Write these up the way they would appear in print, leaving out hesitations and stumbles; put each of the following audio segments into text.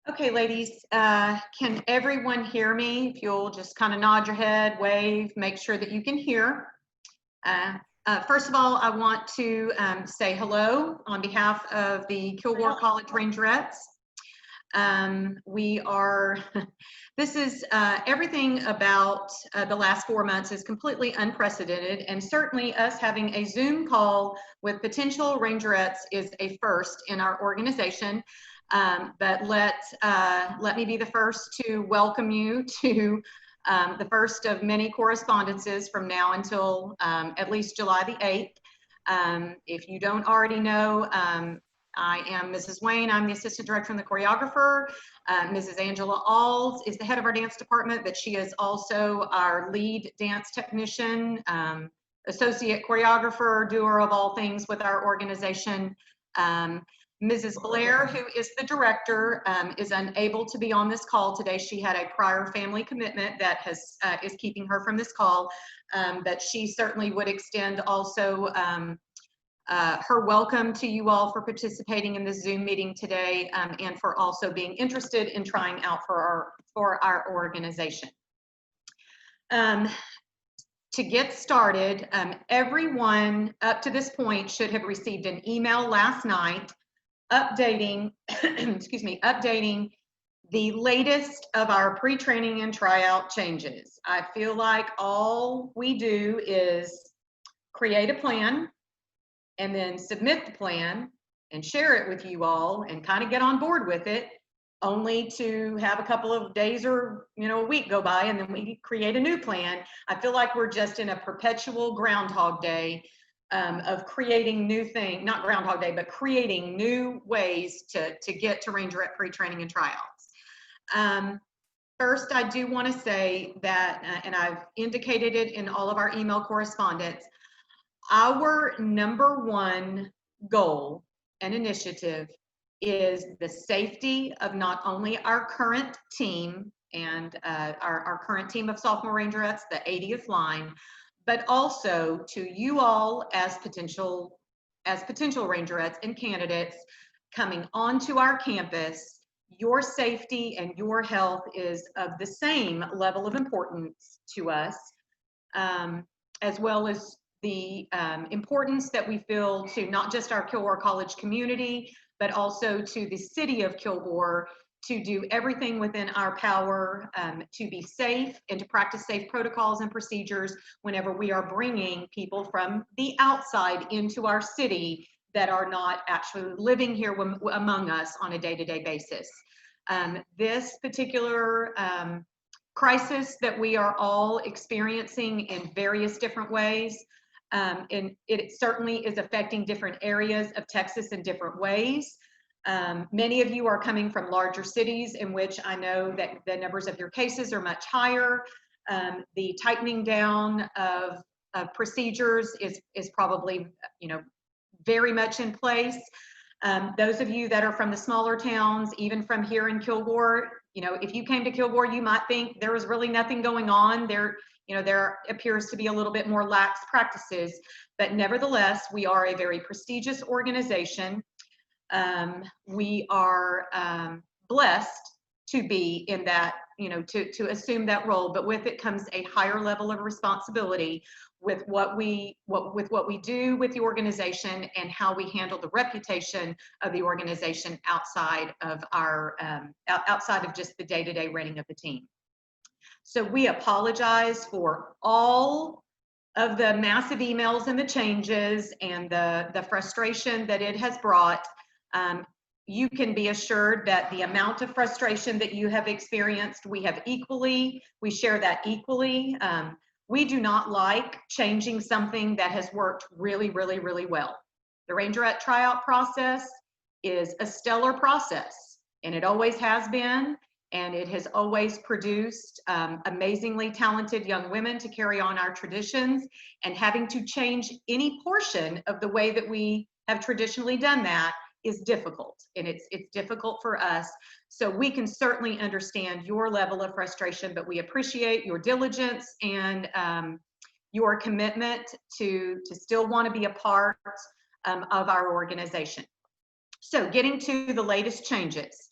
Okay, ladies, can everyone hear me? If you'll just kind of nod your head, wave, make sure that you can hear. Uh, First of all, I want to say hello on behalf of the Kilgore College Rangerettes. We are, this is everything about the last 4 months is completely unprecedented, and certainly us having a Zoom call with potential Rangerettes is a first in our organization. But let me be the first to welcome you to the first of many correspondences from now until at least July the 8th. If you don't already know, I am Mrs. Wayne. I'm the assistant director and the choreographer. Mrs. Angela Alls is the head of our dance department, but she is also our lead dance technician, associate choreographer, doer of all things with our organization. Mrs. Blair, who is the director, is unable to be on this call today. She had a prior family commitment that is keeping her from this call, but she certainly would extend also her welcome to you all for participating in this Zoom meeting today, and for also being interested in trying out for our organization. To get started, everyone up to this point should have received an email last night updating, excuse me, updating the latest of our pre-training and tryout changes. I feel like all we do is create a plan and then submit the plan and share it with you all and kind of get on board with it, only to have a couple of days or a week go by and then we create a new plan. I feel like we're just in a perpetual Groundhog Day of creating new things, not Groundhog Day, but creating new ways to get to Rangerette pre-training and tryouts. First, I do want to say that, and I've indicated it in all of our email correspondence, our number one goal and initiative is the safety of not only our current team and our current team of sophomore Rangerettes, the 80th line, but also to you all as potential Rangerettes and candidates coming onto our campus. Your safety and your health is of the same level of importance to us, as well as the importance that we feel to not just our Kilgore College community, but also to the city of Kilgore, to do everything within our power to be safe and to practice safe protocols and procedures whenever we are bringing people from the outside into our city that are not actually living here among us on a day-to-day basis. This particular crisis that we are all experiencing in various different ways, and it certainly is affecting different areas of Texas in different ways. Many of you are coming from larger cities in which I know that the numbers of your cases are much higher. The tightening down of procedures is probably, very much in place. Those of you that are from the smaller towns, even from here in Kilgore, if you came to Kilgore, you might think there was really nothing going on. There appears to be a little bit more lax practices, but nevertheless, we are a very prestigious organization. We are blessed to be in that, to assume that role, but with it comes a higher level of responsibility with what we do with the organization and how we handle the reputation of the organization outside of just the day-to-day running of the team. So we apologize for all of the massive emails and the changes and the frustration that it has brought. You can be assured that the amount of frustration that you have experienced, we share that equally. We do not like changing something that has worked really, really, really well. The Rangerette tryout process is a stellar process, and it always has been, and it has always produced amazingly talented young women to carry on our traditions, and having to change any portion of the way that we have traditionally done that is difficult, and it's difficult for us. So we can certainly understand your level of frustration, but we appreciate your diligence and your commitment to still want to be a part of our organization. So getting to the latest changes.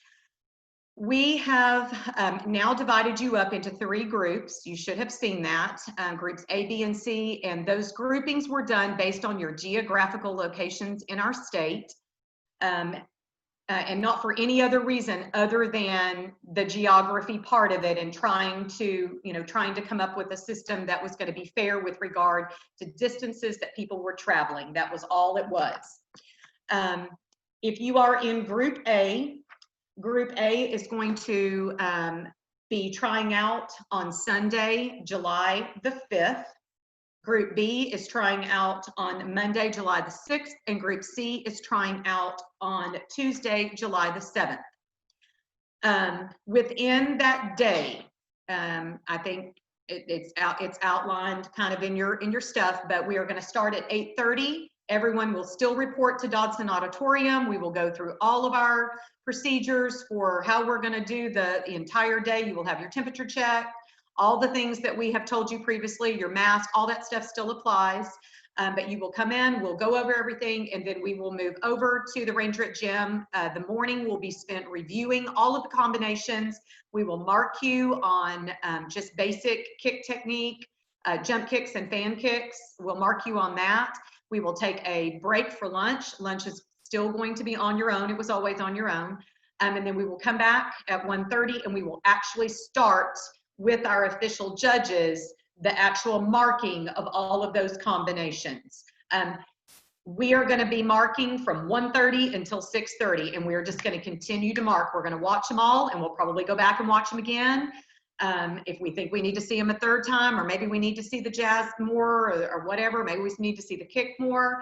We have now divided you up into 3 groups. You should have seen that, groups A, B, and C, and those groupings were done based on your geographical locations in our state, and not for any other reason other than the geography part of it, and trying to come up with a system that was going to be fair with regard to distances that people were traveling. That was all it was. If you are in Group A is going to be trying out on Sunday, July the 5th. Group B is trying out on Monday, July the 6th, and Group C is trying out on Tuesday, July the 7th. Within that day, I think it's outlined kind of in your stuff, but we are going to start at 8:30. Everyone will still report to Dodson Auditorium. We will go through all of our procedures for how we're going to do the entire day. You will have your temperature check, all the things that we have told you previously, your mask, all that stuff still applies. But you will come in, we'll go over everything, and then we will move over to the Rangerette Gym. The morning will be spent reviewing all of the combinations. We will mark you on just basic kick technique, jump kicks and fan kicks. We'll mark you on that. We will take a break for lunch. Lunch is still going to be on your own. It was always on your own. And then we will come back at 1:30 and we will actually start with our official judges the actual marking of all of those combinations. We are going to be marking from 1:30 until 6:30, and we're just going to continue to mark. We're going to watch them all, and we'll probably go back and watch them again. If we think we need to see them a third time, or maybe we need to see the jazz more, or whatever, maybe we need to see the kick more,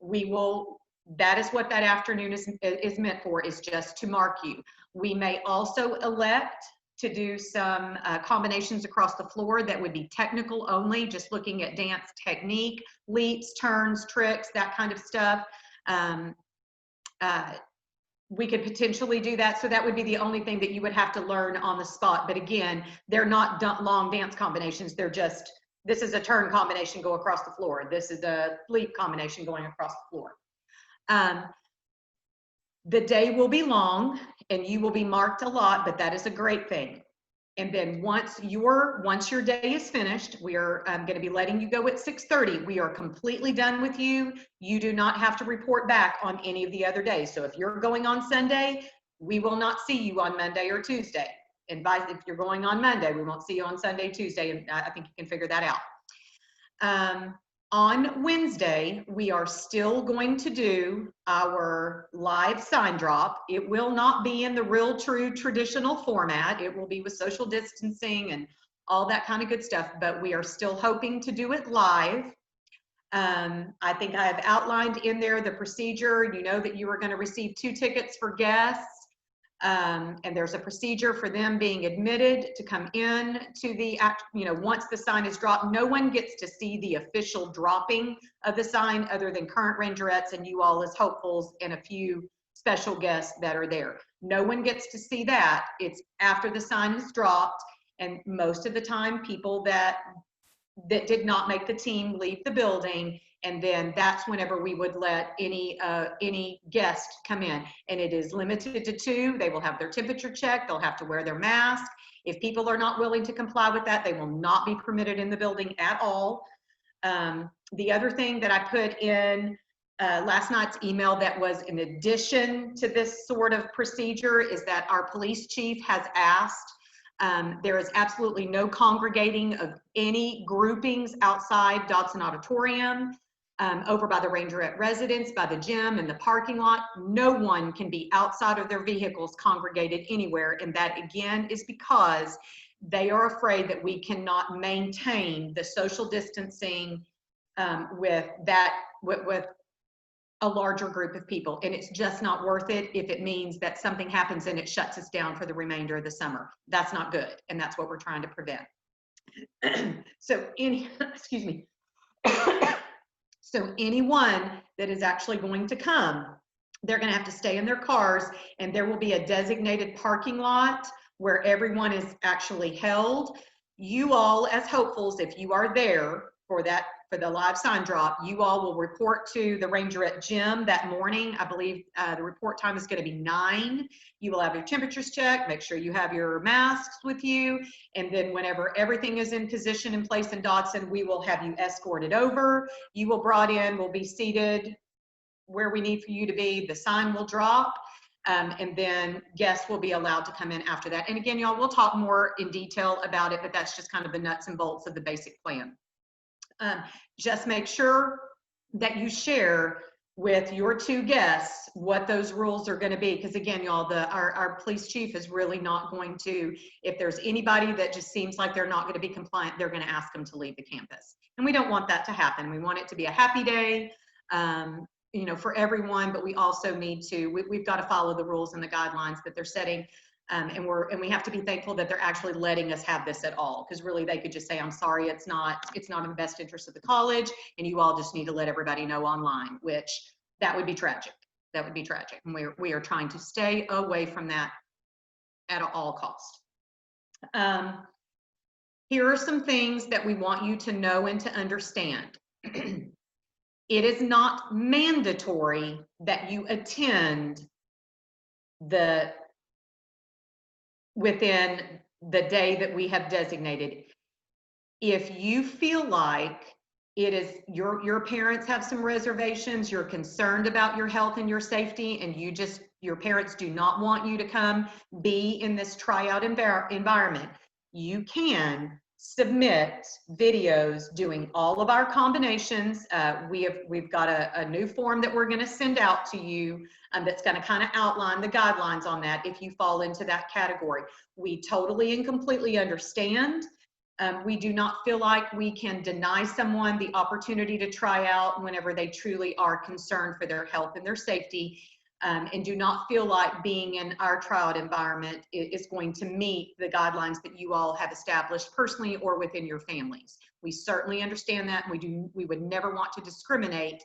we will. That is what that afternoon is meant for, is just to mark you. We may also elect to do some combinations across the floor that would be technical only, just looking at dance technique, leaps, turns, tricks, that kind of stuff. We could potentially do that. So that would be the only thing that you would have to learn on the spot. But again, they're not long dance combinations. They're just, this is a turn combination, go across the floor. This is a leap combination going across the floor. The day will be long and you will be marked a lot, but that is a great thing. And then once your day is finished, we are going to be letting you go at 6:30. We are completely done with you. You do not have to report back on any of the other days. So if you're going on Sunday, we will not see you on Monday or Tuesday. And if you're going on Monday, we won't see you on Sunday, Tuesday, and I think you can figure that out. On Wednesday, we are still going to do our live sign drop. It will not be in the real true traditional format. It will be with social distancing and all that kind of good stuff, but we are still hoping to do it live. I think I have outlined in there the procedure. You know that you are going to receive 2 tickets for guests. And there's a procedure for them being admitted to come in to the once the sign is dropped. No one gets to see the official dropping of the sign other than current Rangerettes and you all as hopefuls and a few special guests that are there. No one gets to see that. It's after the sign is dropped, and most of the time people that did not make the team leave the building, and then that's whenever we would let any guest come in. And it is limited to 2. They will have their temperature checked. They'll have to wear their mask. If people are not willing to comply with that, they will not be permitted in the building at all. The other thing that I put in last night's email that was in addition to this sort of procedure is that our police chief has asked, there is absolutely no congregating of any groupings outside Dodson Auditorium, over by the Rangerette residence, by the gym and the parking lot. No one can be outside of their vehicles congregated anywhere. And that again is because they are afraid that we cannot maintain the social distancing with a larger group of people. And it's just not worth it if it means that something happens and it shuts us down for the remainder of the summer. That's not good. And that's what we're trying to prevent. So excuse me. So anyone that is actually going to come, they're going to have to stay in their cars, and there will be a designated parking lot where everyone is actually held. You all as hopefuls, if you are there for that for the live sign drop, you all will report to the Rangerette gym that morning. I believe the report time is going to be 9. You will have your temperatures checked, make sure you have your masks with you, and then whenever everything is in position in place in Dodson, we will have you escorted over. You will brought in, will be seated where we need for you to be. The sign will drop. And then guests will be allowed to come in after that. And again, y'all, we'll talk more in detail about it, but that's just kind of the nuts and bolts of the basic plan. Just make sure that you share with your 2 guests what those rules are going to be. Because again, y'all, our police chief is really not going to, if there's anybody that just seems like they're not going to be compliant, they're going to ask them to leave the campus. And we don't want that to happen. We want it to be a happy day. You know, for everyone, but we also need to, we've got to follow the rules and the guidelines that they're setting. And we have to be thankful that they're actually letting us have this at all. Because really they could just say, I'm sorry, it's not in the best interest of the college. And you all just need to let everybody know online, which that would be tragic. That would be tragic. And we are trying to stay away from that at all costs. Here are some things that we want you to know and to understand. It is not mandatory that you attend within the day that we have designated. If you feel like it is your parents have some reservations, you're concerned about your health and your safety, and your parents do not want you to come be in this tryout environment, you can submit videos doing all of our combinations. We've got a new form that we're going to send out to you that's going to kind of outline the guidelines on that if you fall into that category. We totally and completely understand. We do not feel like we can deny someone the opportunity to try out whenever they truly are concerned for their health and their safety. And do not feel like being in our tryout environment is going to meet the guidelines that you all have established personally or within your families. We certainly understand that, and we would never want to discriminate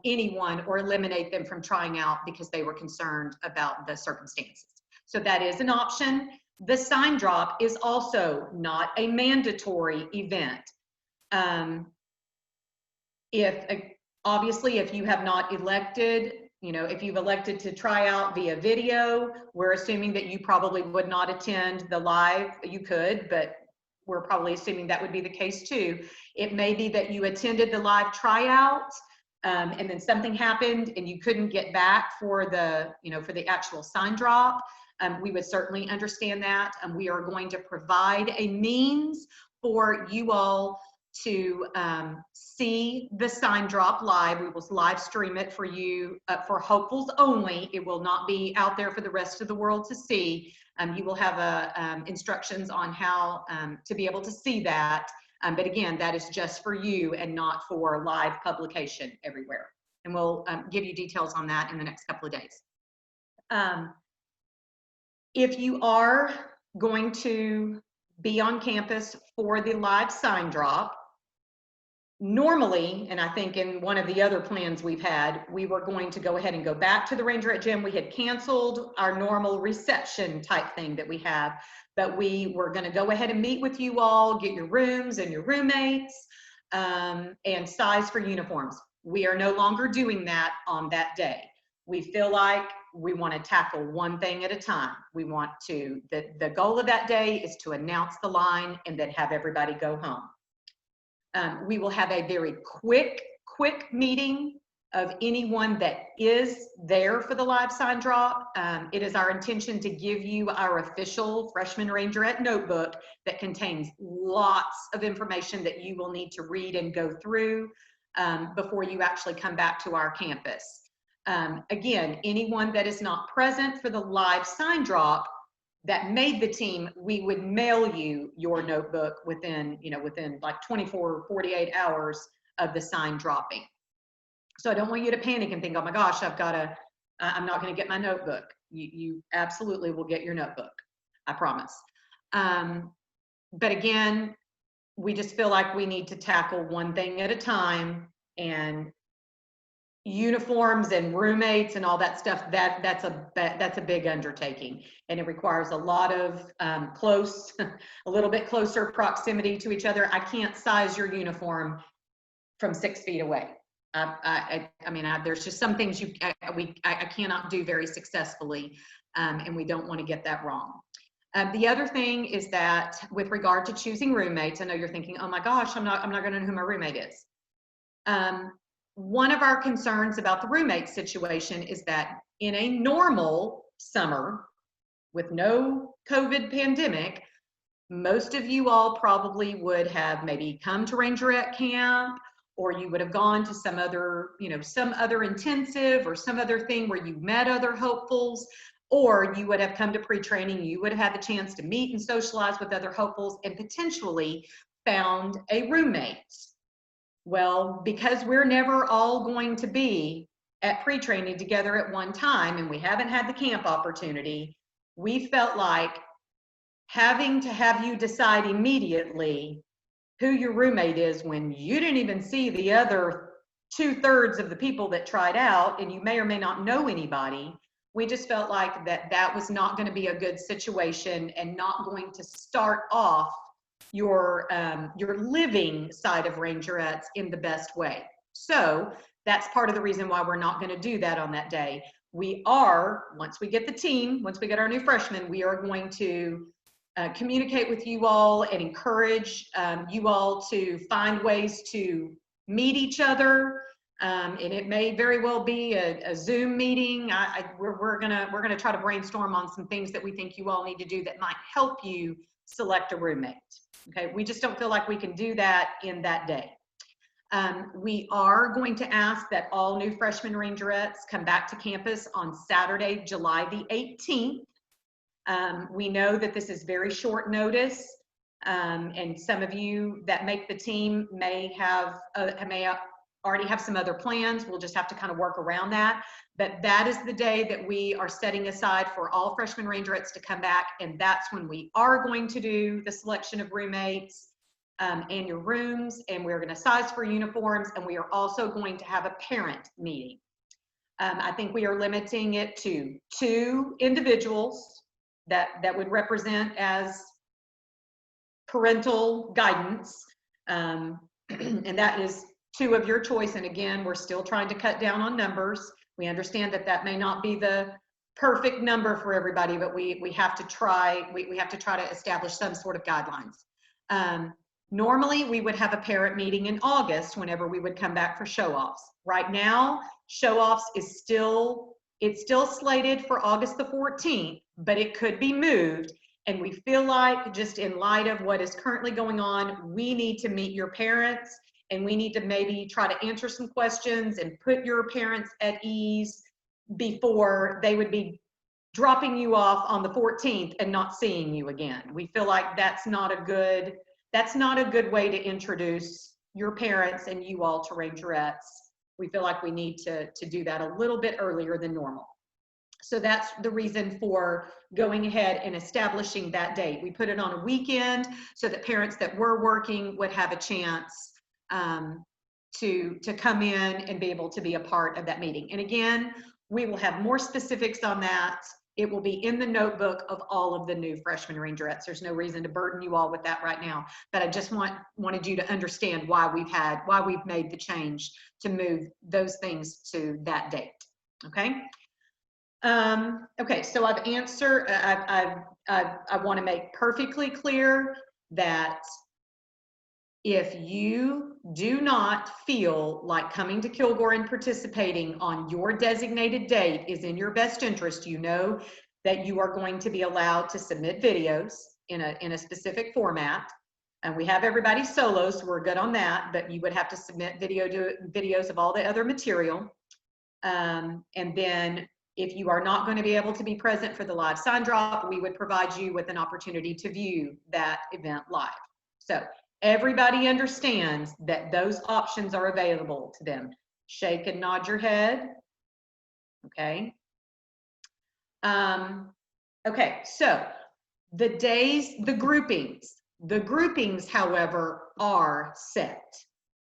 anyone or eliminate them from trying out because they were concerned about the circumstances. So that is an option. The sign drop is also not a mandatory event. Obviously, if you have not elected, if you've elected to try out via video, we're assuming that you probably would not attend the live. You could, but we're probably assuming that would be the case too. It may be that you attended the live tryout and then something happened and you couldn't get back for the actual sign drop. We would certainly understand that. We are going to provide a means for you all to see the sign drop live. We will live stream it for you, for hopefuls only. It will not be out there for the rest of the world to see. You will have instructions on how to be able to see that. But again, that is just for you and not for live publication everywhere. And we'll give you details on that in the next couple of days. If you are going to be on campus for the live sign drop, normally, and I think in one of the other plans we've had, we were going to go ahead and go back to the Rangerette gym. We had canceled our normal reception type thing that we have, but we were going to go ahead and meet with you all, get your rooms and your roommates, and size for uniforms. We are no longer doing that on that day. We feel like we want to tackle one thing at a time. We want to, the goal of that day is to announce the line and then have everybody go home. We will have a very quick meeting of anyone that is there for the live sign drop. It is our intention to give you our official Freshman Rangerette notebook that contains lots of information that you will need to read and go through before you actually come back to our campus. Again, anyone that is not present for the live sign drop that made the team, we would mail you your notebook within like 24 or 48 hours of the sign dropping. So I don't want you to panic and think, oh my gosh, I'm not going to get my notebook. You absolutely will get your notebook. I promise. But again, we just feel like we need to tackle one thing at a time, and uniforms and roommates and all that stuff, that's a big undertaking, and it requires a lot of a little bit closer proximity to each other. I can't size your uniform from 6 feet away. I mean, there's just some things I cannot do very successfully, and we don't want to get that wrong. The other thing is that with regard to choosing roommates, I know you're thinking, oh my gosh, I'm not going to know who my roommate is. One of our concerns about the roommate situation is that in a normal summer with no COVID pandemic, most of you all probably would have maybe come to Rangerette Camp, or you would have gone to some other, some other intensive or some other thing where you met other hopefuls, or you would have come to pre-training. You would have had the chance to meet and socialize with other hopefuls and potentially found a roommate. Well, because we're never all going to be at pre-training together at one time, and we haven't had the camp opportunity, we felt like having to have you decide immediately who your roommate is when you didn't even see the other 2/3 of the people that tried out, and you may or may not know anybody, we just felt like that was not going to be a good situation and not going to start off your living side of Rangerettes in the best way. So that's part of the reason why we're not going to do that on that day. We are, once we get the team, once we get our new freshmen, we are going to communicate with you all and encourage you all to find ways to meet each other. And it may very well be a Zoom meeting. We're gonna try to brainstorm on some things that we think you all need to do that might help you select a roommate. Okay, we just don't feel like we can do that in that day. We are going to ask that all new freshman Rangerettes come back to campus on Saturday, July the 18th. We know that this is very short notice, and some of you that make the team may already have some other plans. We'll just have to kind of work around that. But that is the day that we are setting aside for all freshman Rangerettes to come back, and that's when we are going to do the selection of roommates and your rooms, and we're going to size for uniforms, and we are also going to have a parent meeting. I think we are limiting it to 2 individuals that would represent as parental guidance, and that is 2 of your choice. And again, we're still trying to cut down on numbers. We understand that may not be the perfect number for everybody, but we have to try. We have to try to establish some sort of guidelines. Normally, we would have a parent meeting in August whenever we would come back for show-offs. Right now, show-offs is still slated for August the 14th, but it could be moved. And we feel like, just in light of what is currently going on, we need to meet your parents, and we need to maybe try to answer some questions and put your parents at ease before they would be dropping you off on the 14th and not seeing you again. We feel like that's not a good way to introduce your parents and you all to Rangerettes. We feel like we need to do that a little bit earlier than normal. So that's the reason for going ahead and establishing that date. We put it on a weekend so that parents that were working would have a chance to come in and be able to be a part of that meeting. And again, we will have more specifics on that. It will be in the notebook of all of the new freshman Rangerettes. There's no reason to burden you all with that right now, but I just wanted you to understand why we've made the change to move those things to that date. Okay. Okay, so I've answered, I want to make perfectly clear that if you do not feel like coming to Kilgore and participating on your designated date is in your best interest, you know that you are going to be allowed to submit videos in a specific format. And we have everybody solo, so we're good on that, but you would have to submit videos of all the other material. And then if you are not going to be able to be present for the live sign drop, we would provide you with an opportunity to view that event live. So everybody understands that those options are available to them. Shake and nod your head. Okay. Okay, so the days, the groupings, however, are set.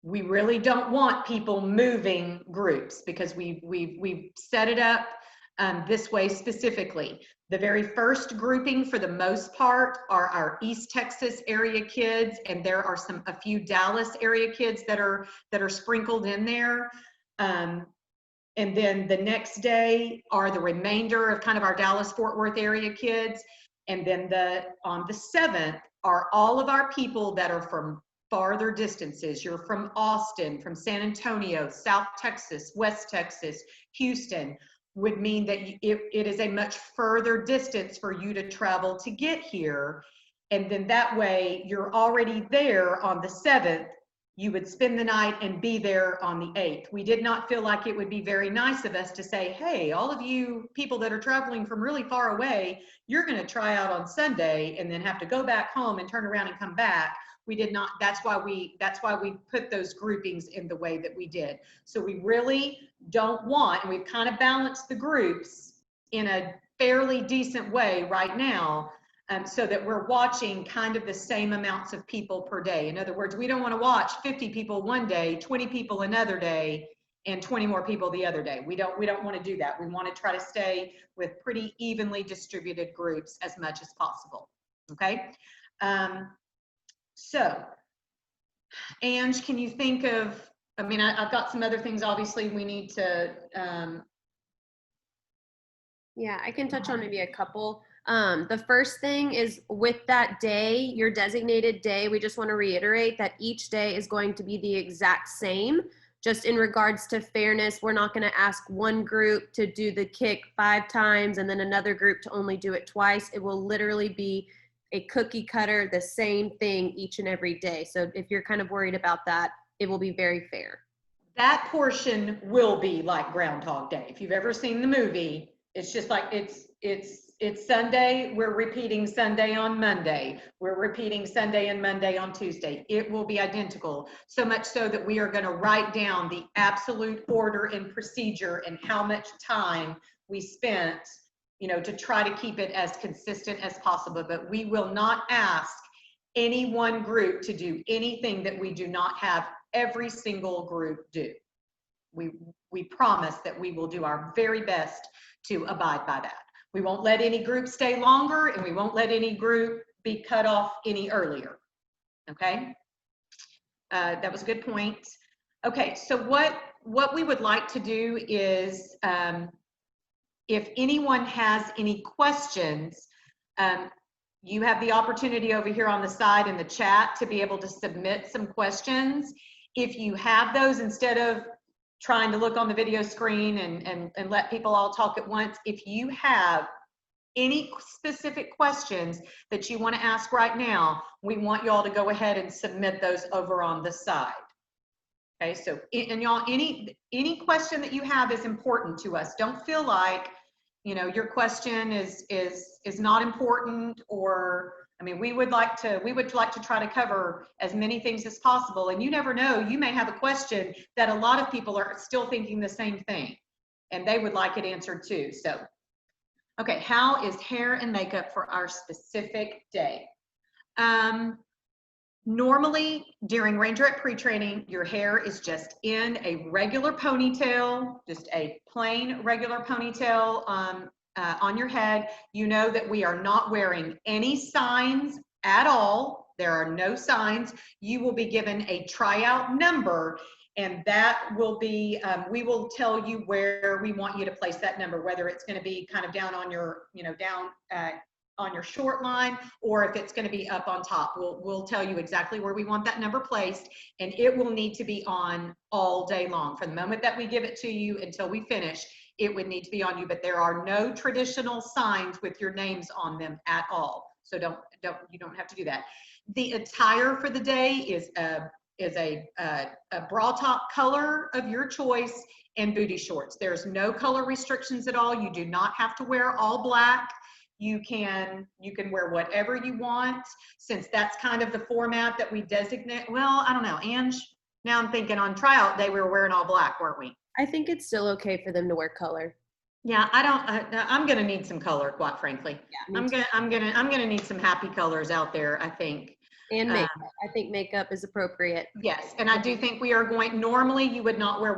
We really don't want people moving groups because we've set it up this way specifically. The very first grouping for the most part are our East Texas area kids, and there are a few Dallas area kids that are sprinkled in there. And then the next day are the remainder of kind of our Dallas-Fort Worth area kids. And then on the 7th are all of our people that are from farther distances. You're from Austin, from San Antonio, South Texas, West Texas, Houston, would mean that it is a much further distance for you to travel to get here. And then that way you're already there on the 7th. You would spend the night and be there on the 8th. We did not feel like it would be very nice of us to say, hey, all of you people that are traveling from really far away, you're going to try out on Sunday and then have to go back home and turn around and come back. We did not, that's why we put those groupings in the way that we did. So we really don't want, and we've kind of balanced the groups in a fairly decent way right now, so that we're watching kind of the same amounts of people per day. In other words, we don't want to watch 50 people one day, 20 people another day, and 20 more people the other day. We don't want to do that. We want to try to stay with pretty evenly distributed groups as much as possible. Okay. So, Ange, can you think of, I mean, I've got some other things obviously we need to. Yeah, I can touch on maybe a couple. The first thing is with that day, your designated day, we just want to reiterate that each day is going to be the exact same. Just in regards to fairness, we're not going to ask one group to do the kick 5 times and then another group to only do it twice. It will literally be a cookie cutter, the same thing each and every day. So if you're kind of worried about that, it will be very fair. That portion will be like Groundhog Day. If you've ever seen the movie, it's just like it's Sunday, we're repeating Sunday on Monday. We're repeating Sunday and Monday on Tuesday. It will be identical, so much so that we are going to write down the absolute order and procedure and how much time we spent, you know, to try to keep it as consistent as possible. But we will not ask any one group to do anything that we do not have every single group do. We promise that we will do our very best to abide by that. We won't let any group stay longer, and we won't let any group be cut off any earlier. Okay, that was a good point. Okay, so what we would like to do is, if anyone has any questions, you have the opportunity over here on the side in the chat to be able to submit some questions. If you have those, instead of trying to look on the video screen and let people all talk at once, if you have any specific questions that you want to ask right now, we want you all to go ahead and submit those over on the side. Okay, so, and y'all, any question that you have is important to us. Don't feel like, you know, your question is not important, or, I mean, we would like to try to cover as many things as possible. And you never know, you may have a question that a lot of people are still thinking the same thing and they would like it answered too. So, okay, how is hair and makeup for our specific day? Normally during Rangerette pre-training, your hair is just in a regular ponytail, just a plain regular ponytail on your head. You know that we are not wearing any signs at all. There are no signs. You will be given a tryout number, and that will be, we will tell you where we want you to place that number, whether it's going to be kind of down on your, you know, down on your short line, or if it's going to be up on top. We'll tell you exactly where we want that number placed, and it will need to be on all day long. From the moment that we give it to you until we finish, it would need to be on you. But there are no traditional signs with your names on them at all. So you don't have to do that. The attire for the day is a bra top color of your choice and booty shorts. There's no color restrictions at all. You do not have to wear all black. You can wear whatever you want, since that's kind of the format that we designate. Well, I don't know, Ange, now I'm thinking on tryout day we were wearing all black, weren't we? I think it's still okay for them to wear color. Yeah, I'm gonna need some color, quite frankly. Yeah, I'm gonna need some happy colors out there, I think. And makeup. I think makeup is appropriate. Yes, and I do think we are going, normally you would not wear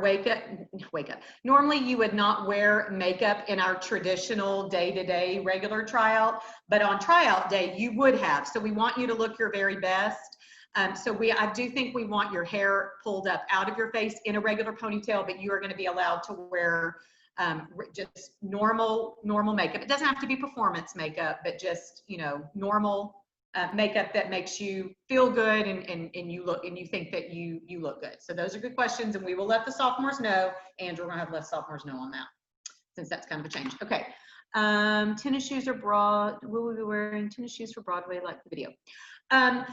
normally you would not wear makeup in our traditional day-to-day regular tryout, but on tryout day you would have. So we want you to look your very best. I do think we want your hair pulled up out of your face in a regular ponytail, but you are going to be allowed to wear just normal makeup. It doesn't have to be performance makeup, but just, you know, normal makeup that makes you feel good and you think that you look good. So those are good questions, and we will let the sophomores know, and we're going to have let sophomores know on that, since that's kind of a change. Okay. Tennis shoes are broad. Will we be wearing tennis shoes for Broadway like the video? On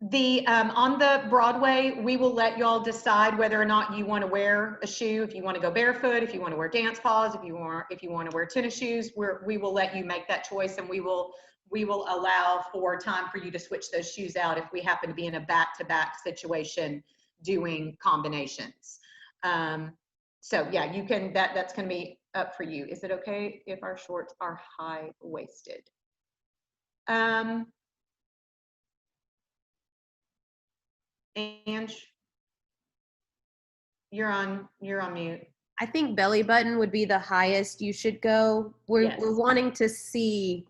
the Broadway, we will let y'all decide whether or not you want to wear a shoe, if you want to go barefoot, if you want to wear dance paws, if you want to wear tennis shoes. We will let you make that choice, and we will allow for time for you to switch those shoes out if we happen to be in a back-to-back situation doing combinations. So yeah, you can, that's going to be up for you. Is it okay if our shorts are high-waisted? Ange, you're on mute. I think belly button would be the highest you should go. We're wanting to see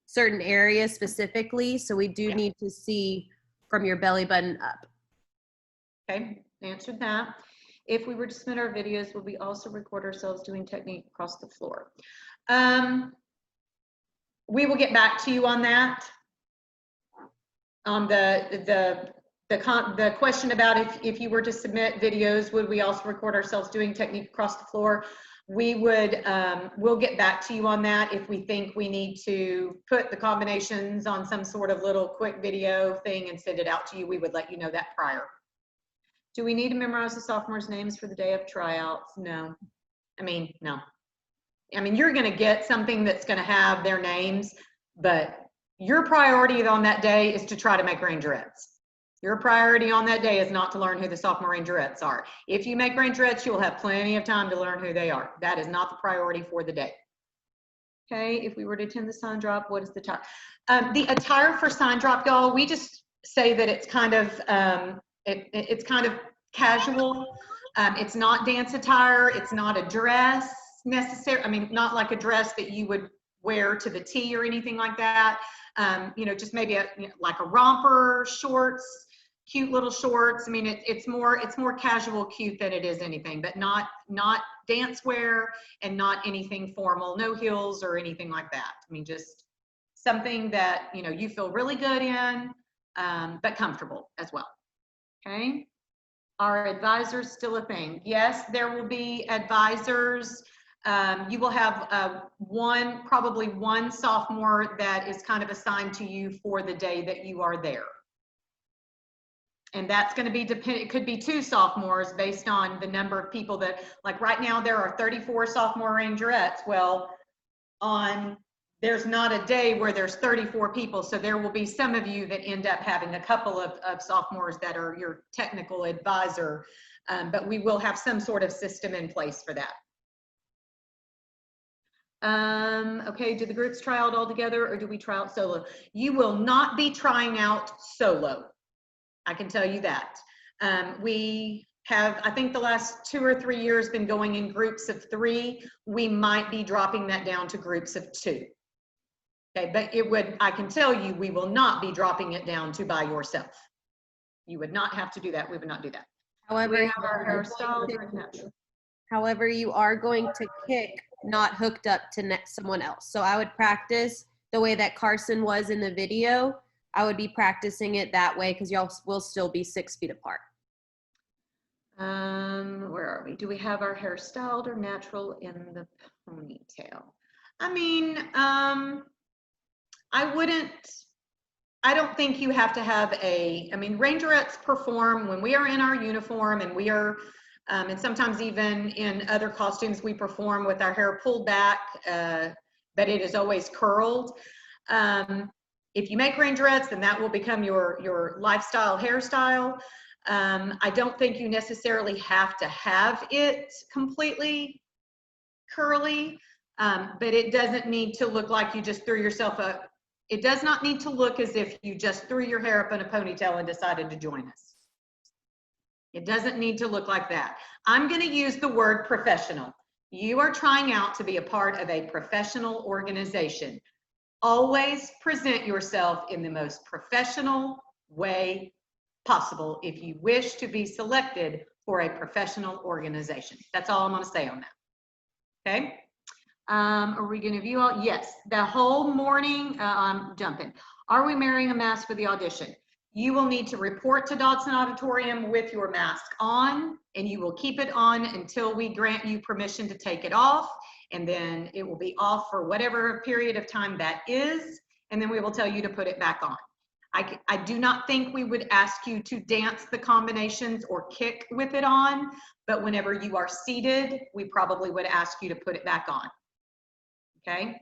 certain areas specifically, so we do need to see from your belly button up. Okay, answered that. If we were to submit our videos, will we also record ourselves doing technique across the floor? We will get back to you on that. On the question about if you were to submit videos, would we also record ourselves doing technique across the floor? We would, we'll get back to you on that. If we think we need to put the combinations on some sort of little quick video thing and send it out to you, we would let you know that prior. Do we need to memorize the sophomores' names for the day of tryouts? No. No. You're gonna get something that's gonna have their names, but your priority on that day is to try to make Rangerettes. Your priority on that day is not to learn who the sophomore Rangerettes are. If you make Rangerettes, you'll have plenty of time to learn who they are. That is not the priority for the day. Okay, if we were to attend the sign drop, what is the attire? The attire for sign drop, y'all, we just say that it's kind of, it's kind of casual. It's not dance attire. It's not a dress necessarily. Not like a dress that you would wear to the T or anything like that. You know, just maybe like a romper, shorts, cute little shorts. It's more casual cute than it is anything, but not dance wear and not anything formal, no heels or anything like that. Just something that, you know, you feel really good in, but comfortable as well. Okay. Are advisors still a thing? Yes, there will be advisors. You will have probably one sophomore that is kind of assigned to you for the day that you are there. And that's going to be it could be 2 sophomores based on the number of people that, like right now there are 34 sophomore Rangerettes. Well, there's not a day where there's 34 people. So there will be some of you that end up having a couple of sophomores that are your technical advisor, but we will have some sort of system in place for that. Okay, do the groups try out all together or do we try out solo? You will not be trying out solo. I can tell you that. We have, I think the last 2 or 3 years, been going in groups of 3. We might be dropping that down to groups of 2. Okay, but I can tell you, we will not be dropping it down to by yourself. You would not have to do that. We would not do that. However, you are going to kick not hooked up to someone else. So I would practice the way that Carson was in the video. I would be practicing it that way because y'all will still be 6 feet apart. Where are we? Do we have our hair styled or natural in the ponytail? I don't think you have to have Rangerettes perform when we are in our uniform, and we are, and sometimes even in other costumes, we perform with our hair pulled back, but it is always curled. If you make Rangerettes, then that will become your lifestyle hairstyle. I don't think you necessarily have to have it completely curly, but it doesn't need to look like you just threw yourself It does not need to look as if you just threw your hair up in a ponytail and decided to join us. It doesn't need to look like that. I'm going to use the word professional. You are trying out to be a part of a professional organization. Always present yourself in the most professional way possible if you wish to be selected for a professional organization. That's all I'm going to say on that. Okay. Are we going to view all? Yes. The whole morning, I'm jumping. Are we wearing a mask for the audition? You will need to report to Dodson Auditorium with your mask on, and you will keep it on until we grant you permission to take it off. And then it will be off for whatever period of time that is. And then we will tell you to put it back on. I do not think we would ask you to dance the combinations or kick with it on, but whenever you are seated, we probably would ask you to put it back on. Okay.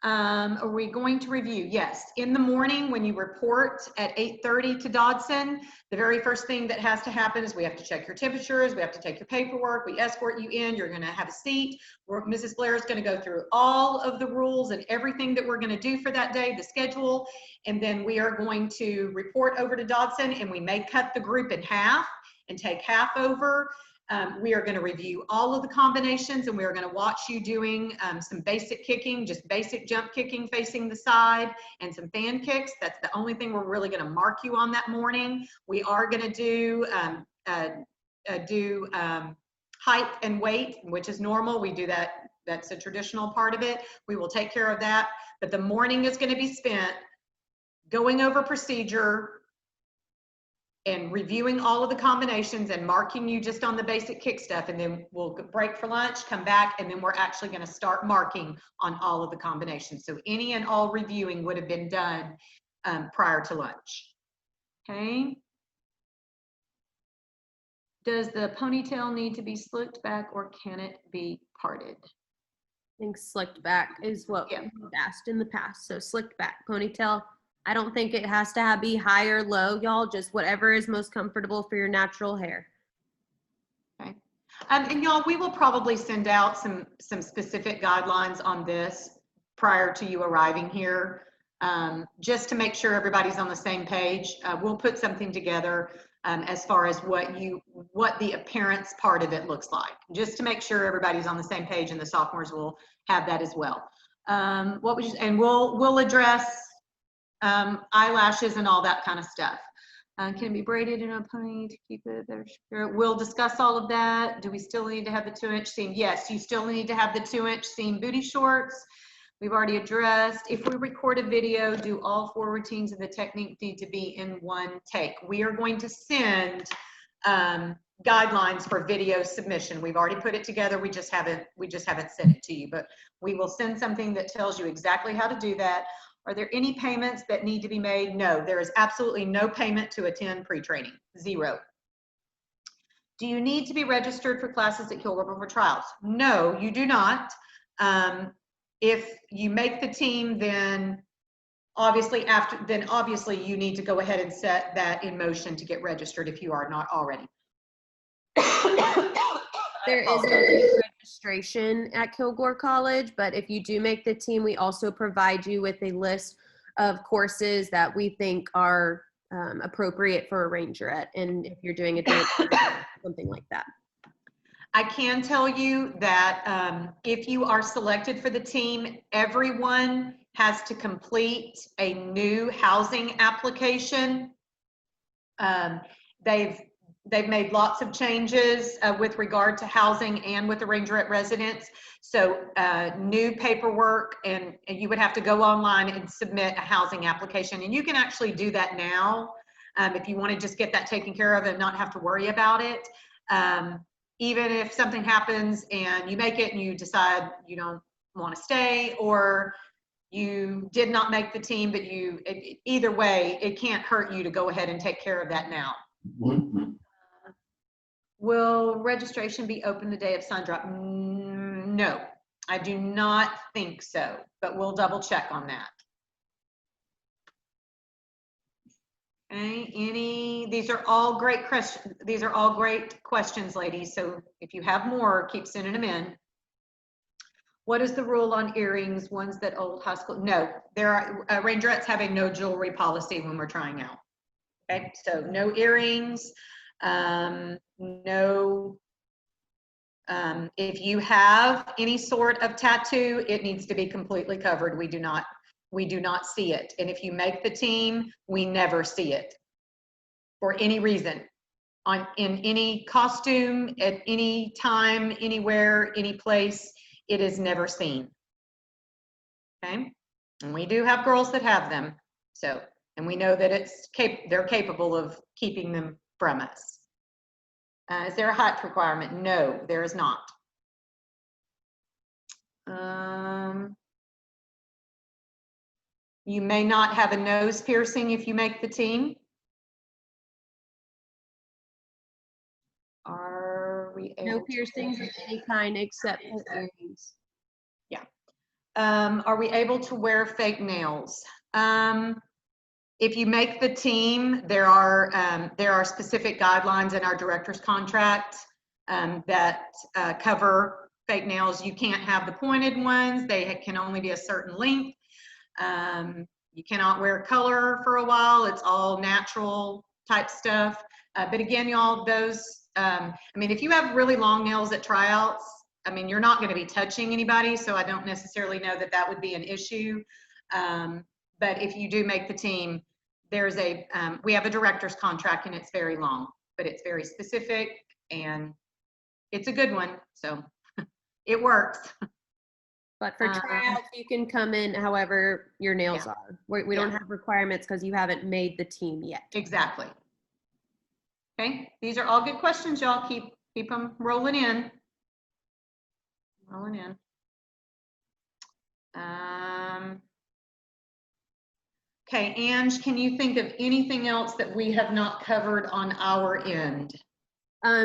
Are we going to review? Yes. In the morning when you report at 8:30 to Dodson, the very first thing that has to happen is we have to check your temperatures. We have to take your paperwork. We escort you in. You're going to have a seat. Mrs. Blair is going to go through all of the rules and everything that we're going to do for that day, the schedule. And then we are going to report over to Dodson, and we may cut the group in half and take half over. We are going to review all of the combinations, and we are going to watch you doing some basic kicking, just basic jump kicking facing the side, and some fan kicks. That's the only thing we're really going to mark you on that morning. We are going to do height and weight, which is normal. We do that. That's a traditional part of it. We will take care of that. But the morning is going to be spent going over procedure and reviewing all of the combinations and marking you just on the basic kick stuff. And then we'll break for lunch, come back, and then we're actually going to start marking on all of the combinations. So any and all reviewing would have been done prior to lunch. Okay. Does the ponytail need to be slicked back, or can it be parted? I think slicked back is what we've asked in the past. So slicked back ponytail. I don't think it has to be high or low, y'all. Just whatever is most comfortable for your natural hair. Okay. And y'all, we will probably send out some specific guidelines on this prior to you arriving here, just to make sure everybody's on the same page. We'll put something together as far as what the appearance part of it looks like, just to make sure everybody's on the same page, and the sophomores will have that as well. And we'll address eyelashes and all that kind of stuff. Can it be braided in a pony to keep it there? We'll discuss all of that. Do we still need to have the 2-inch seam? Yes, you still need to have the 2-inch seam booty shorts. We've already addressed. If we record a video, do all 4 routines of the technique need to be in one take? We are going to send guidelines for video submission. We've already put it together. We just haven't sent it to you, but we will send something that tells you exactly how to do that. Are there any payments that need to be made? No, there is absolutely no payment to attend pre-training, 0. Do you need to be registered for classes at Kilgore before trials? No, you do not. If you make the team, then obviously you need to go ahead and set that in motion to get registered if you are not already. There is a registration at Kilgore College, but if you do make the team, we also provide you with a list of courses that we think are appropriate for a rangerette, and if you're doing a dance, something like that. I can tell you that if you are selected for the team, everyone has to complete a new housing application. They've made lots of changes with regard to housing and with the rangerette residents. So new paperwork, and you would have to go online and submit a housing application. And you can actually do that now if you want to just get that taken care of and not have to worry about it. Even if something happens and you make it and you decide you don't want to stay, or you did not make the team, but either way, it can't hurt you to go ahead and take care of that now. Will registration be open the day of sign drop? No, I do not think so, but we'll double check on that. Okay, these are all great questions. These are all great questions, ladies. So if you have more, keep sending them in. What is the rule on earrings, ones that old high school? No, there are, Rangerettes have a no jewelry policy when we're trying out. Okay, so no earrings, no, if you have any sort of tattoo, it needs to be completely covered. We do not see it. And if you make the team, we never see it for any reason. In any costume, at any time, anywhere, any place, it is never seen. Okay, and we do have girls that have them. So, and we know that they're capable of keeping them from us. Is there a height requirement? No, there is not. You may not have a nose piercing if you make the team. Are we able No piercings of any kind except for earrings. Yeah. Are we able to wear fake nails? If you make the team, there are specific guidelines in our director's contract that cover fake nails. You can't have the pointed ones. They can only be a certain length. You cannot wear color for a while. It's all natural type stuff. But again, y'all, those, I mean, if you have really long nails at tryouts, I mean, you're not going to be touching anybody, so I don't necessarily know that that would be an issue. But if you do make the team, there's we have a director's contract and it's very long, but it's very specific and it's a good one. So it works. But for tryouts, you can come in however your nails are. We don't have requirements because you haven't made the team yet. Exactly. Okay, these are all good questions, y'all. Keep them rolling in. Rolling in. Okay, Ange, can you think of anything else that we have not covered on our end?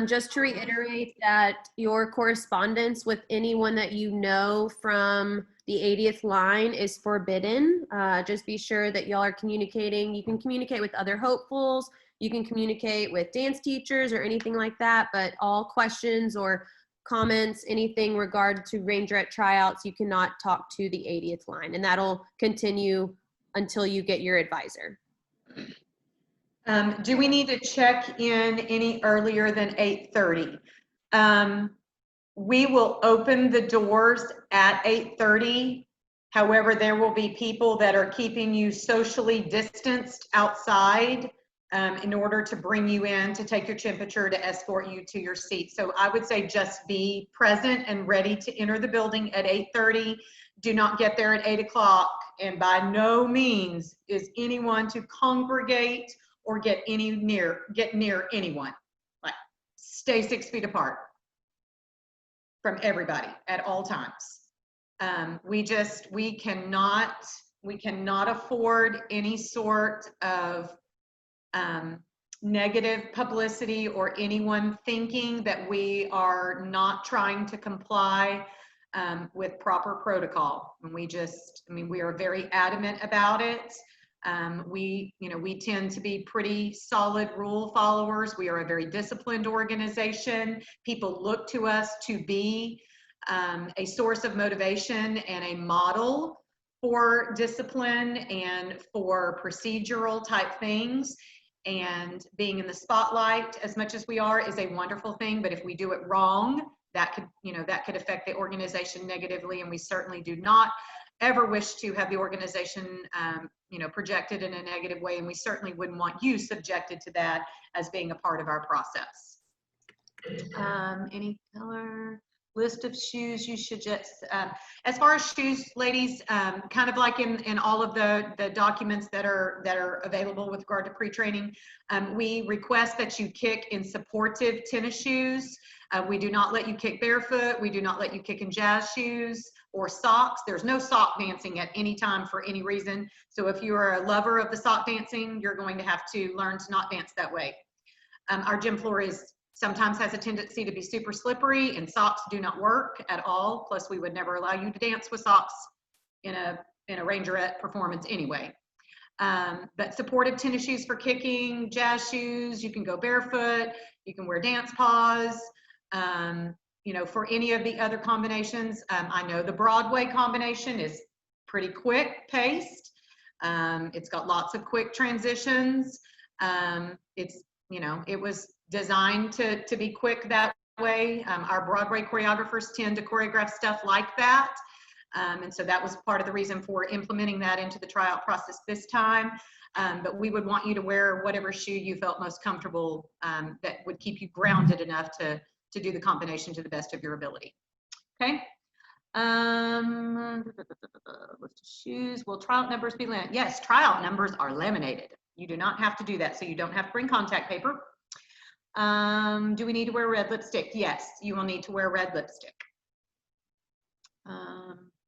Just to reiterate that your correspondence with anyone that you know from the 80th line is forbidden. Just be sure that y'all are communicating. You can communicate with other hopefuls. You can communicate with dance teachers or anything like that, but all questions or comments, anything regard to Rangerette tryouts, you cannot talk to the 80th line, and that'll continue until you get your advisor. Do we need to check in any earlier than 8:30? We will open the doors at 8:30. However, there will be people that are keeping you socially distanced outside in order to bring you in, to take your temperature, to escort you to your seat. So I would say just be present and ready to enter the building at 8:30. Do not get there at 8 o'clock. And by no means is anyone to congregate or get near anyone. Like, stay 6 feet apart from everybody at all times. We cannot afford any sort of negative publicity or anyone thinking that we are not trying to comply with proper protocol. And we are very adamant about it. We tend to be pretty solid rule followers. We are a very disciplined organization. People look to us to be a source of motivation and a model for discipline and for procedural type things. And being in the spotlight as much as we are is a wonderful thing, but if we do it wrong, that could affect the organization negatively, and we certainly do not ever wish to have the organization projected in a negative way, and we certainly wouldn't want you subjected to that as being a part of our process. Any color list of shoes you should just as far as shoes, ladies, kind of like in all of the documents that are available with regard to pre-training, we request that you kick in supportive tennis shoes. We do not let you kick barefoot. We do not let you kick in jazz shoes or socks. There's no sock dancing at any time for any reason. So if you are a lover of the sock dancing, you're going to have to learn to not dance that way. Our gym floor sometimes has a tendency to be super slippery, and socks do not work at all. Plus, we would never allow you to dance with socks in a Rangerette performance anyway. But supportive tennis shoes for kicking, jazz shoes, you can go barefoot, you can wear dance paws. you know, for any of the other combinations, I know the Broadway combination is pretty quick paced. It's got lots of quick transitions. It's, you know, it was designed to be quick that way. Our Broadway choreographers tend to choreograph stuff like that. And so that was part of the reason for implementing that into the tryout process this time. But we would want you to wear whatever shoe you felt most comfortable, that would keep you grounded enough to do the combination to the best of your ability. Okay. List of shoes. Will tryout numbers be laminated? Yes, tryout numbers are laminated. You do not have to do that, so you don't have to bring contact paper. Do we need to wear red lipstick? Yes, you will need to wear red lipstick.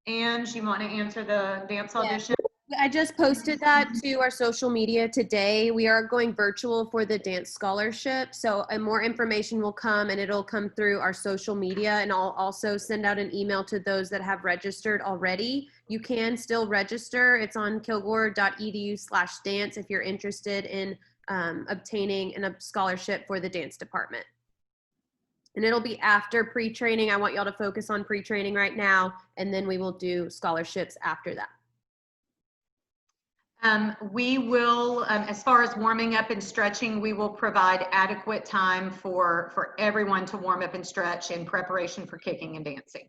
And you want to answer the dance audition? I just posted that to our social media today. We are going virtual for the dance scholarship. So more information will come, and it'll come through our social media. And I'll also send out an email to those that have registered already. You can still register. It's on kilgore.edu/dance if you're interested in obtaining a scholarship for the dance department. And it'll be after pre-training. I want y'all to focus on pre-training right now, and then we will do scholarships after that. We will, as far as warming up and stretching, we will provide adequate time for everyone to warm up and stretch in preparation for kicking and dancing.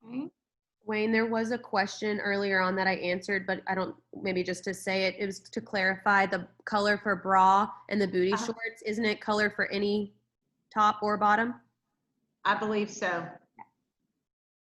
Okay. Wayne, there was a question earlier on that I answered, but I don't, maybe just to say it, it was to clarify the color for bra and the booty shorts. Isn't it color for any top or bottom? I believe so.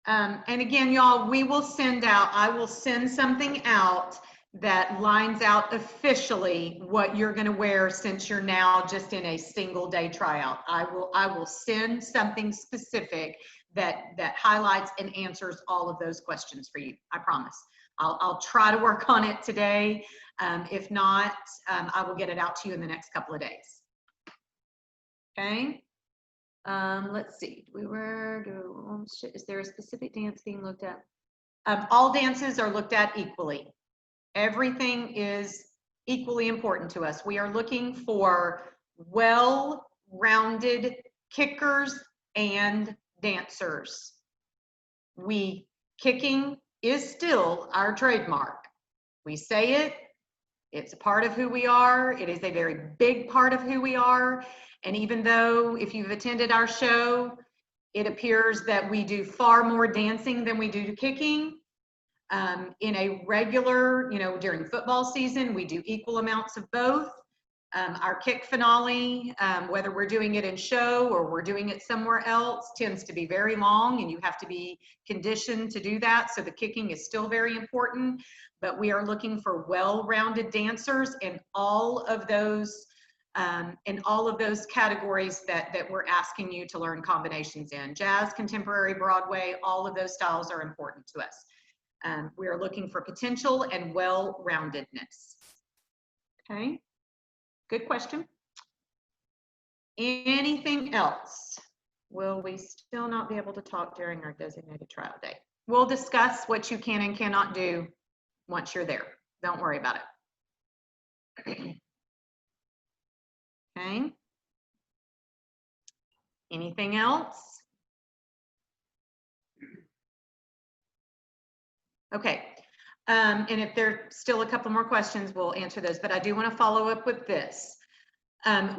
And again, y'all, we will send out, I will send something out that lines out officially what you're going to wear, since you're now just in a single day tryout. I will send something specific that highlights and answers all of those questions for you. I promise. I'll try to work on it today. If not, I will get it out to you in the next couple of days. Okay. Let's see. Is there a specific dance being looked at? All dances are looked at equally. Everything is equally important to us. We are looking for well-rounded kickers and dancers. Kicking is still our trademark. We say it, it's a part of who we are. It is a very big part of who we are. And even though, if you've attended our show, it appears that we do far more dancing than we do kicking. In a regular, you know, during football season, we do equal amounts of both. Our kick finale, whether we're doing it in show or we're doing it somewhere else, tends to be very long, and you have to be conditioned to do that. So the kicking is still very important, but we are looking for well-rounded dancers in all of those categories that we're asking you to learn combinations in. Jazz, contemporary, Broadway, all of those styles are important to us. We are looking for potential and well-roundedness. Okay. Good question. Anything else? Will we still not be able to talk during our designated trial day? We'll discuss what you can and cannot do once you're there. Don't worry about it. Okay. Anything else? Okay. And if there are still a couple more questions, we'll answer those, but I do want to follow up with this.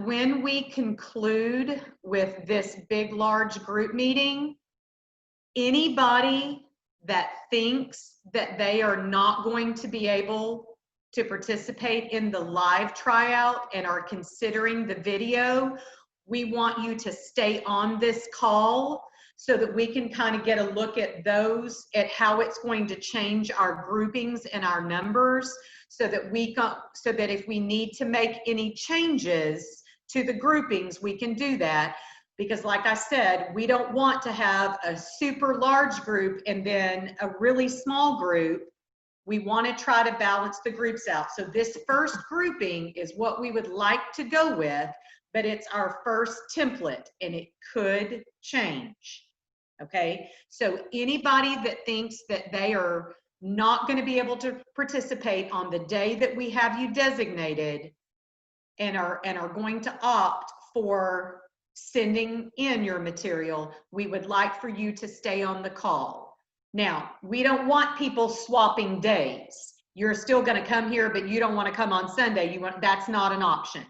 When we conclude with this big, large group meeting, anybody that thinks that they are not going to be able to participate in the live tryout and are considering the video, we want you to stay on this call so that we can kind of get a look at those, at how it's going to change our groupings and our numbers, so that if we need to make any changes to the groupings, we can do that. Because like I said, we don't want to have a super large group and then a really small group. We want to try to balance the groups out. So this first grouping is what we would like to go with, but it's our first template and it could change. Okay, so anybody that thinks that they are not going to be able to participate on the day that we have you designated and are going to opt for sending in your material, we would like for you to stay on the call. Now, we don't want people swapping days. You're still going to come here, but you don't want to come on Sunday. That's not an option.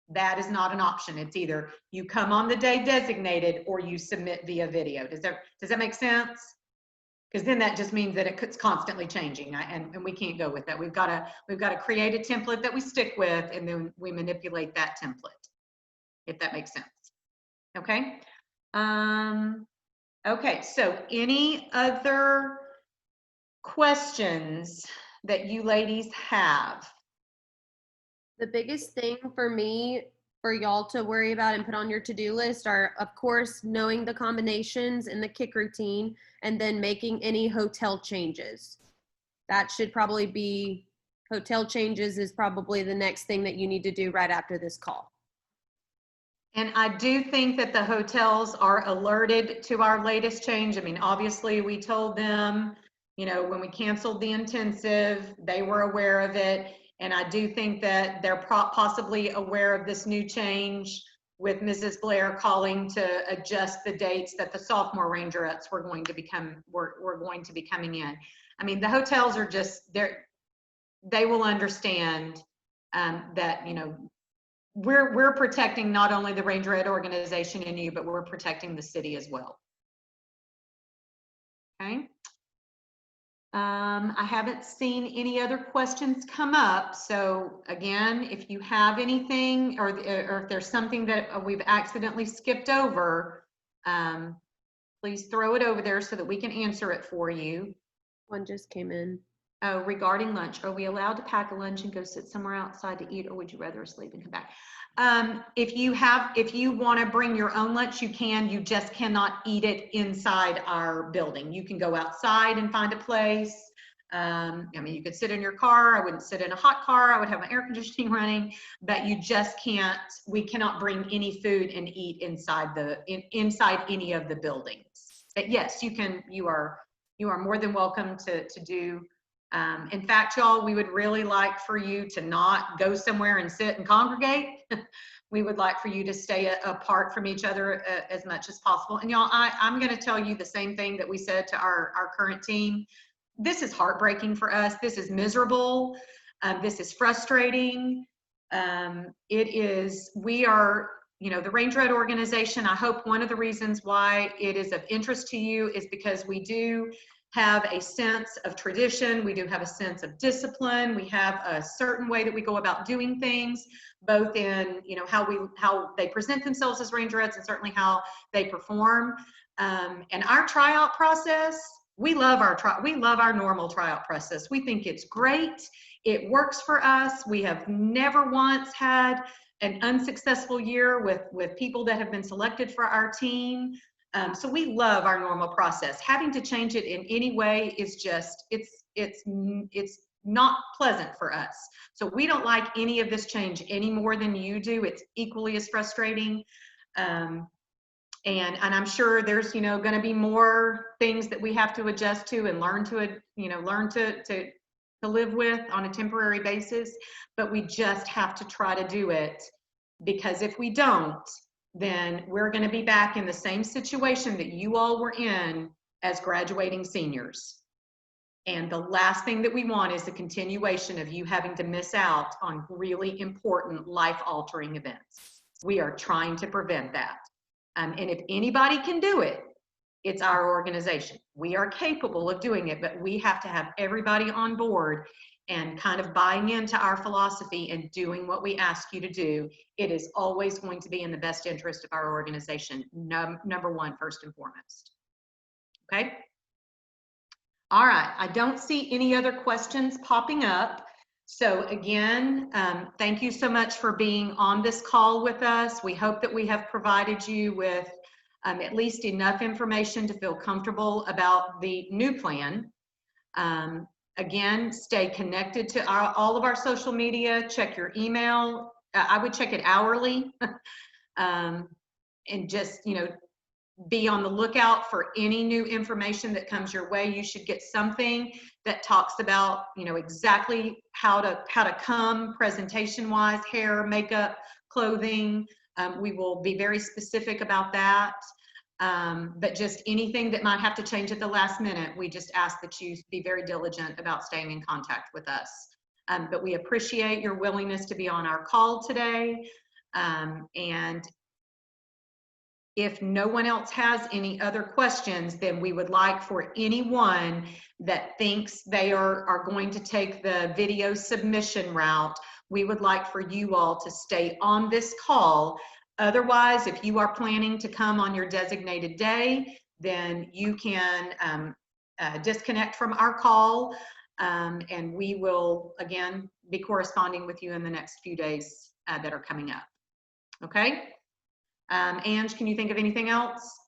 That is not an option. It's either you come on the day designated or you submit via video. Does that make sense? Because then that just means that it's constantly changing, and we can't go with that. We've got to create a template that we stick with, and then we manipulate that template, if that makes sense. Okay. Okay. So any other questions that you ladies have? The biggest thing for me, for y'all to worry about and put on your to-do list are, of course, knowing the combinations in the kick routine and then making any hotel changes. That should probably be, hotel changes is probably the next thing that you need to do right after this call. And I do think that the hotels are alerted to our latest change. I mean, obviously we told them, you know, when we canceled the intensive, they were aware of it. And I do think that they're possibly aware of this new change with Mrs. Blair calling to adjust the dates that the sophomore rangerettes were going to be coming in. I mean, the hotels are just, they will understand that, you know, we're protecting not only the Rangerette organization and you, but we're protecting the city as well. Okay. I haven't seen any other questions come up. So again, if you have anything or if there's something that we've accidentally skipped over, please throw it over there so that we can answer it for you. One just came in. Oh, regarding lunch, are we allowed to pack a lunch and go sit somewhere outside to eat, or would you rather sleep and come back? If you want to bring your own lunch, you can. You just cannot eat it inside our building. You can go outside and find a place. I mean, you could sit in your car. I wouldn't sit in a hot car. I would have my air conditioning running, but you just can't. We cannot bring any food and eat inside any of the buildings. But yes, you can. You are more than welcome to do. In fact, y'all, we would really like for you to not go somewhere and sit and congregate. We would like for you to stay apart from each other as much as possible. And y'all, I'm going to tell you the same thing that we said to our current team. This is heartbreaking for us. This is miserable. This is frustrating. We are, you know, the Rangerette organization. I hope one of the reasons why it is of interest to you is because we do have a sense of tradition. We do have a sense of discipline. We have a certain way that we go about doing things, both in, you know, how they present themselves as Rangerettes and certainly how they perform. And our tryout process, we love our normal tryout process. We think it's great. It works for us. We have never once had an unsuccessful year with people that have been selected for our team. So we love our normal process. Having to change it in any way is just, it's not pleasant for us. So we don't like any of this change any more than you do. It's equally as frustrating. And I'm sure there's, you know, going to be more things that we have to adjust to and learn to live with on a temporary basis. But we just have to try to do it, because if we don't, then we're going to be back in the same situation that you all were in as graduating seniors. And the last thing that we want is the continuation of you having to miss out on really important life-altering events. We are trying to prevent that. And if anybody can do it, it's our organization. We are capable of doing it, but we have to have everybody on board and kind of buying into our philosophy and doing what we ask you to do. It is always going to be in the best interest of our organization, number one, first and foremost. Okay? All right, I don't see any other questions popping up. So again, thank you so much for being on this call with us. We hope that we have provided you with at least enough information to feel comfortable about the new plan. Again, stay connected to all of our social media, check your email. I would check it hourly and just, you know, be on the lookout for any new information that comes your way. You should get something that talks about, you know, exactly how to come presentation wise, hair, makeup, clothing, we will be very specific about that. But just anything that might have to change at the last minute, we just ask that you be very diligent about staying in contact with us. But we appreciate your willingness to be on our call today. And if no one else has any other questions, then we would like for anyone that thinks they are going to take the video submission route, we would like for you all to stay on this call. Otherwise, if you are planning to come on your designated day, then you can disconnect from our call, and we will, again, be corresponding with you in the next few days that are coming up. Okay? Ange, can you think of anything else?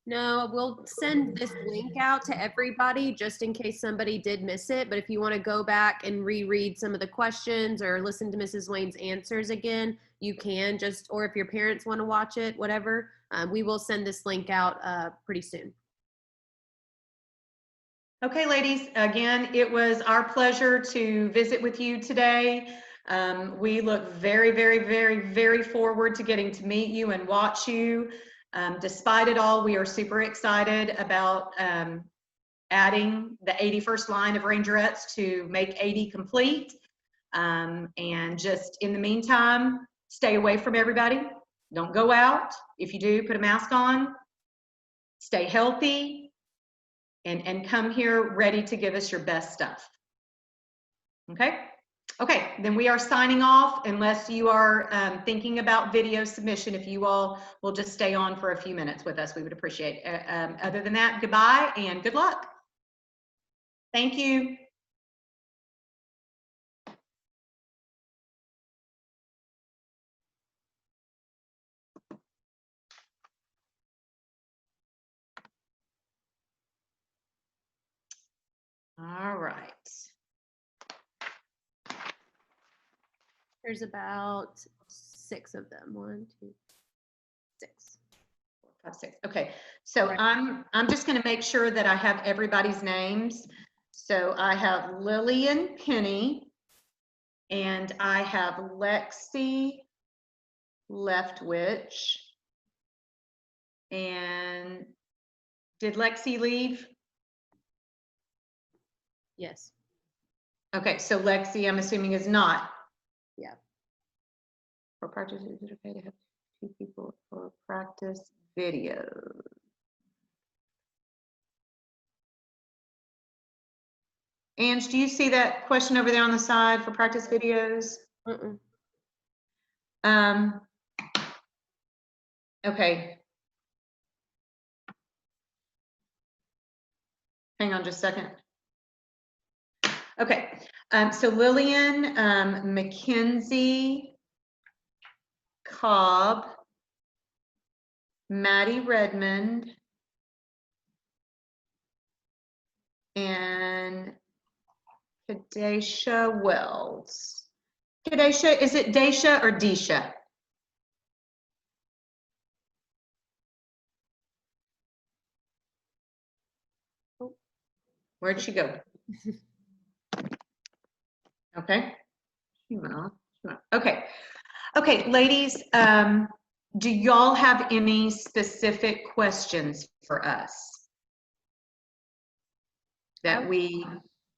No, we'll send this link out to everybody just in case somebody did miss it. But if you want to go back and reread some of the questions or listen to Mrs. Wayne's answers again, you can just, or if your parents want to watch it, whatever, we will send this link out pretty soon. Okay, ladies, again, it was our pleasure to visit with you today. We look very, very, very, very forward to getting to meet you and watch you. Despite it all, we are super excited about adding the 81st line of Rangerettes to make 80 complete. And just in the meantime, stay away from everybody. Don't go out. If you do, put a mask on. Stay healthy and come here ready to give us your best stuff. Okay? Okay, then we are signing off unless you are thinking about video submission. If you all will just stay on for a few minutes with us, we would appreciate it. Other than that, goodbye and good luck. Thank you. All right. There's about 6 of them. 1, 2, 6. 4, 5, 6. Okay, so Right. I'm just going to make sure that I have everybody's names. So I have Lillian Penny, and I have Lexi Leftwich. And did Lexi leave? Yes. Okay, so Lexi, I'm assuming, is not. Yeah. For practice, is it okay to have 2 people for practice video? Ange, do you see that question over there on the side for practice videos? Okay. Hang on just a second. Okay, so Lillian, Mackenzie, Cobb, Maddie Redmond, and Kadesha Wells. Kadesha, is it Daisha or Disha? Where'd she go? Okay. Okay. Okay, ladies, do y'all have any specific questions for us? That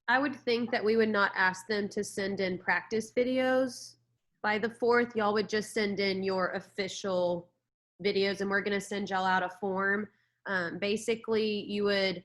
I would think that we would not ask them to send in practice videos by the 4th. Y'all would just send in your official videos, and we're going to send y'all out a form. Basically, you would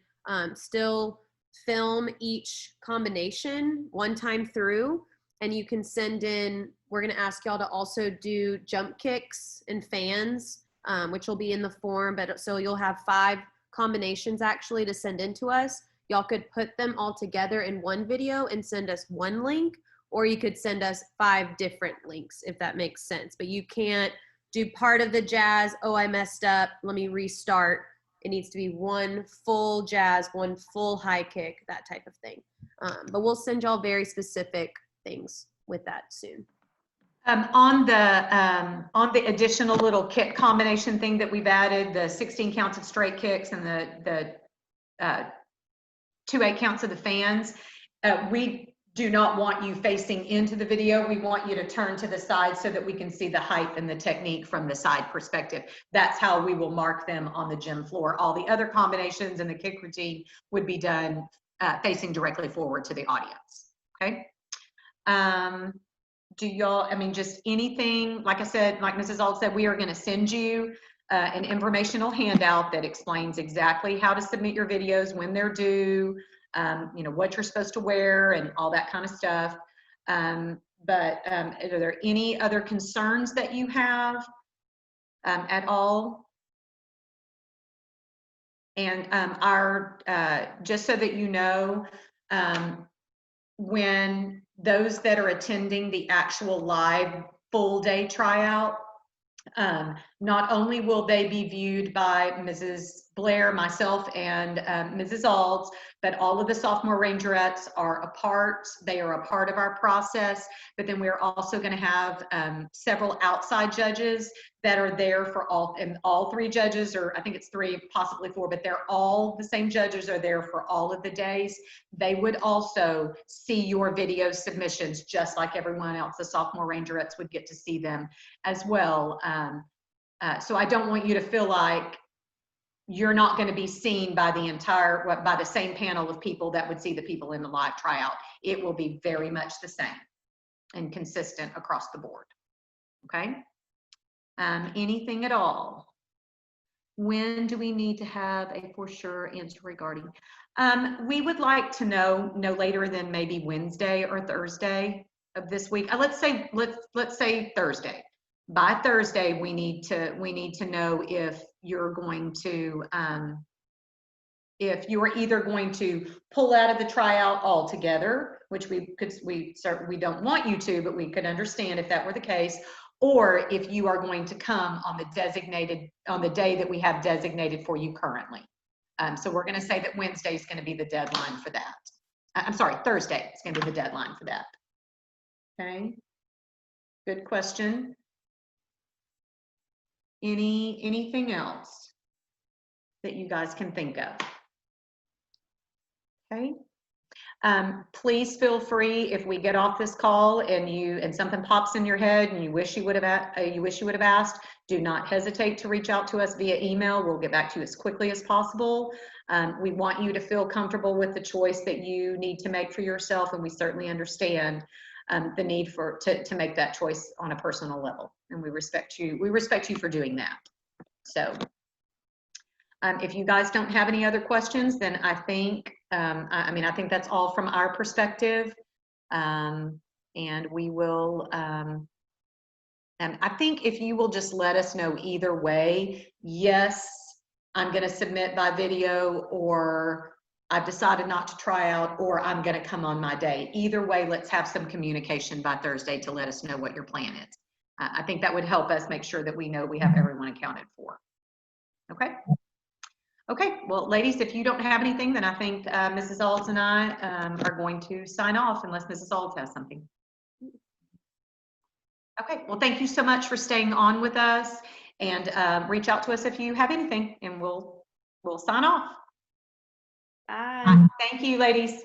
still film each combination one time through, and you can send in, we're going to ask y'all to also do jump kicks and fans, which will be in the form, but so you'll have 5 combinations actually to send in to us. Y'all could put them all together in one video and send us one link, or you could send us 5 different links, if that makes sense. But you can't do part of the jazz, oh, I messed up, let me restart. It needs to be one full jazz, one full high kick, that type of thing. But we'll send y'all very specific things with that soon. On the additional little kick combination thing that we've added, the 16 counts of straight kicks and the 2 8 counts of the fans, we do not want you facing into the video. We want you to turn to the side so that we can see the height and the technique from the side perspective. That's how we will mark them on the gym floor. All the other combinations and the kick routine would be done facing directly forward to the audience. Okay. Do y'all, I mean, just anything, like I said, like Mrs. Auld said, we are going to send you an informational handout that explains exactly how to submit your videos, when they're due, you know, what you're supposed to wear and all that kind of stuff. But are there any other concerns that you have at all? And just so that you know, when those that are attending the actual live full day tryout, not only will they be viewed by Mrs. Blair, myself, and Mrs. Auld, but all of the sophomore rangerettes are a part. They are a part of our process. But then we're also going to have several outside judges that are there for all, and all three judges, or I think it's three, possibly four, but they're all the same judges are there for all of the days. They would also see your video submissions just like everyone else. The sophomore rangerettes would get to see them as well. So I don't want you to feel like you're not going to be seen by by the same panel of people that would see the people in the live tryout. It will be very much the same and consistent across the board. Okay. Anything at all? When do we need to have a for sure answer regarding? We would like to know no later than maybe Wednesday or Thursday of this week. Let's say Thursday. By Thursday, we need to know if you're going to if you're either going to pull out of the tryout altogether, which we don't want you to, but we could understand if that were the case, or if you are going to come on the day that we have designated for you currently. So we're going to say that Wednesday is going to be the deadline for that. I'm sorry, Thursday is going to be the deadline for that. Okay, good question. Anything else that you guys can think of? Okay. Please feel free, if we get off this call and something pops in your head and you wish you would have asked, do not hesitate to reach out to us via email. We'll get back to you as quickly as possible. We want you to feel comfortable with the choice that you need to make for yourself, and we certainly understand the need to make that choice on a personal level, and we respect you. We respect you for doing that. So if you guys don't have any other questions, then I think I think that's all from our perspective, and we will. I think if you will just let us know either way, yes, I'm going to submit by video, or I've decided not to try out, or I'm going to come on my day. Either way, let's have some communication by Thursday to let us know what your plan is. I think that would help us make sure that we know we have everyone accounted for. Okay. Okay. Well, ladies, if you don't have anything, then I think Mrs. Auld and I are going to sign off unless Mrs. Auld has something. Okay. Well, thank you so much for staying on with us, and reach out to us if you have anything, and we'll sign off. Bye. Thank you, ladies.